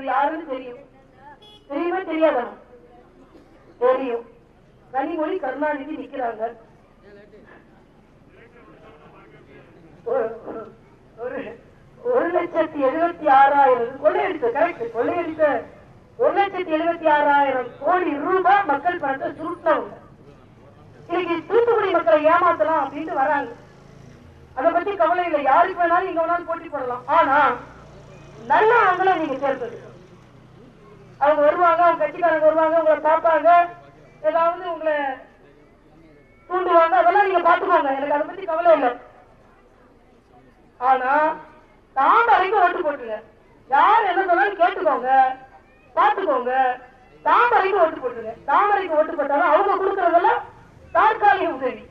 கொடுத்தது யாருன்னு தெரியும். தெரியுமா தெரியாதா? தெரியும். கனிமொழி கருணாநிதி நிக்கிறாங்க. ஒரு 1,76,000 கொள்ளையடித்த கரெக்ட் கொள்ளையடித்த 1,76,000 கோடி ரூபாய் மக்கள் பணத்தை சுருட்டவங்க. இன்னைக்கு தூத்துக்குடி மக்களை ஏமாத்தலாம் அப்படின்னு வராங்க. அதை பத்தி கவலை இல்லை. யாருக்கு வேணாலும் நீங்க வேணாலும் போட்டி போடலாம். ஆனா நல்லவங்களை நீங்க சேர்த்தது. அவங்க வருவாங்க, அவங்க கட்சிக்காரங்க வருவாங்க, உங்களை பார்ப்பாங்க, ஏதாவது உங்களை தூண்டுவாங்க, அதெல்லாம் நீங்க பாத்துக்கோங்க. எனக்கு அதை பத்தி கவலை இல்லை. ஆனா தாமரைக்கு ஓட்டு போட்டுங்க. யார் என்ன சொன்னாலும் கேட்டுக்கோங்க, பாத்துக்கோங்க. தாமரைக்கு ஓட்டு போட்டுங்க. தாமரைக்கு ஓட்டு போட்டாலும் அவங்க கொடுக்கறதெல்லாம் தற்காலிக உதவி.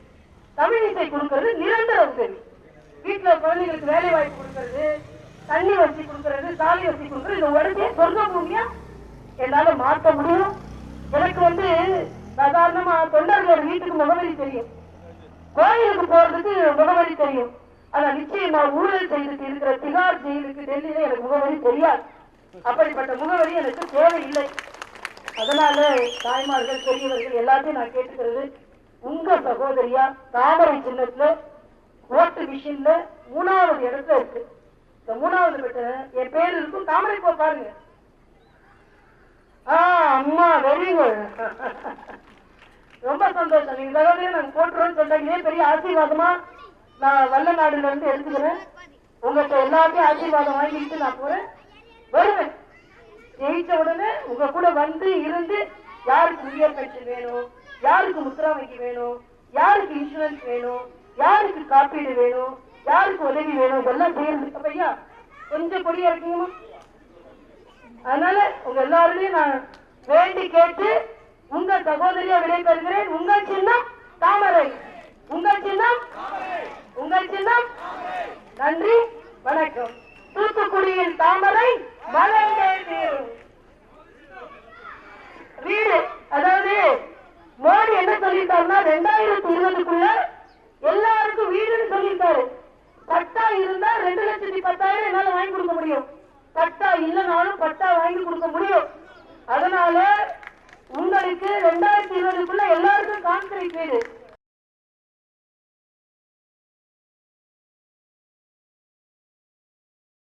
தமிழிசை கொடுக்கறது நிரந்தர உதவி. வீட்டுல குழந்தைகளுக்கு வேலை வாய்ப்பு கொடுக்கறது, தண்ணி வசதி கொடுக்கறது, சாலை வசதி கொடுக்கறது, இந்த உடனே சொர்க்க பூமியா என்னால மாற்ற முடியும். எனக்கு சாதாரணமா தொண்டர்களோட வீட்டுக்கு முகவரி தெரியும், கோயிலுக்கு போறதுக்கு முகவரி தெரியும். ஆனா நிச்சயம் நான் ஊழல் செய்துட்டு இருக்கிற திகார் ஜெயிலுக்கு டெல்லியில எனக்கு முகவரி தெரியாது. அப்படிப்பட்ட முகவரி எனக்கு தேவையில்லை. அதனால தாய்மார்கள் பெரியவர்கள் எல்லாத்தையும் நான் கேட்டுக்கிறது, உங்க சகோதரியா தாமரை சின்னத்துல ஓட்டு மிஷின்ல 3வது இடத்துல இருக்கு. இந்த 3வது பெற்ற என் பேர் இருக்கும். தாமரை போ பாருங்க. அம்மா வெரி குட், ரொம்ப சந்தோஷம். நீங்க சகோதரியா நாங்க போட்டுறோம்னு சொல்றாங்க. பெரிய ஆசீர்வாதமா நான் வல்ல நாடுல இருந்து எடுத்துக்கிறேன். உங்கள்கிட்ட எல்லாத்தையும் ஆசீர்வாதம் வாங்கிட்டு நான் போறேன், வருவேன். ஜெயிச்ச உடனே உங்க கூட வந்து இருந்து யாருக்கு உயர் பென்ஷன் வேணும், யாருக்கு முத்ரா வங்கி வேணும், யாருக்கு இன்சூரன்ஸ் வேணும், யாருக்கு காப்பீடு வேணும், யாருக்கு உதவி வேணும், இதெல்லாம் செய்யறது. அப்பையா கொஞ்சம் கொடியா இருக்கீங்கம்மா. அதனால உங்க எல்லாருடையும் நான் வேண்டி கேட்டு உங்க சகோதரியா விடை பெறுகிறேன். உங்கள் சின்னம் தாமரை. உங்கள் சின்னம், உங்கள் சின்னம். நன்றி, வணக்கம். தூத்துக்குடியில் தாமரை வளர்ந்தே தீரும். வீடு, அதாவது மோடி என்ன சொல்லிட்டாருன்னா 2020க்குள்ள எல்லாருக்கும் வீடுன்னு சொல்லிட்டாரு. பட்டா இருந்தா 2,10,000 என்னால வாங்கி கொடுக்க முடியும். பட்டா இல்லைனாலும் பட்டா வாங்கி கொடுக்க முடியும். அதனால உங்களுக்கு 2020க்குள்ள எல்லாருக்கும் கான்கிரீட் வீடு